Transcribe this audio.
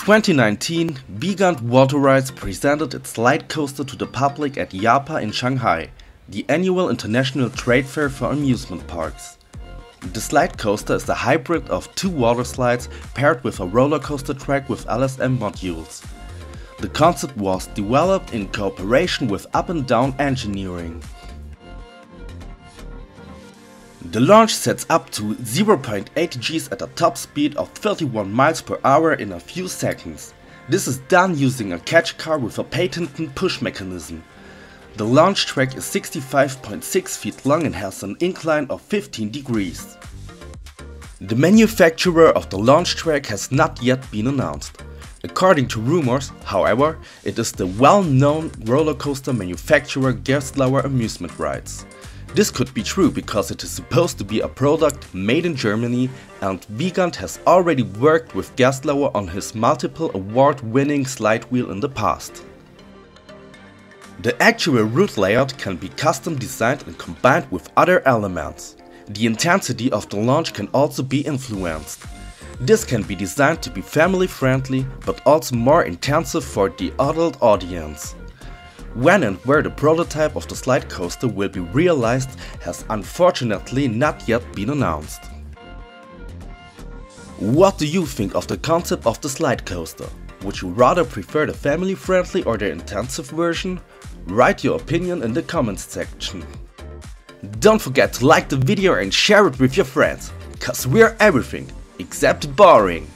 2019, wiegand.waterrides presented its slide coaster to the public at JAPA in Shanghai, the annual international trade fair for amusement parks. The slide coaster is a hybrid of two water slides paired with a roller coaster track with LSM modules. The concept was developed in cooperation with Up and Down Engineering. The launch sets up to 0.8 Gs at a top speed of 31 miles per hour in a few seconds. This is done using a catch car with a patented push mechanism. The launch track is 65.6 feet long and has an incline of 15 degrees. The manufacturer of the launch track has not yet been announced. According to rumors, however, it is the well-known roller coaster manufacturer Gerstlauer Amusement Rides. This could be true because it is supposed to be a product made in Germany, and Wiegand has already worked with Gerstlauer on his multiple award-winning slide wheel in the past. The actual route layout can be custom designed and combined with other elements. The intensity of the launch can also be influenced. This can be designed to be family-friendly, but also more intensive for the adult audience. When and where the prototype of the slide coaster will be realized has unfortunately not yet been announced. What do you think of the concept of the slide coaster? Would you rather prefer the family-friendly or the intensive version? Write your opinion in the comments section. Don't forget to like the video and share it with your friends, cause we're everything except boring.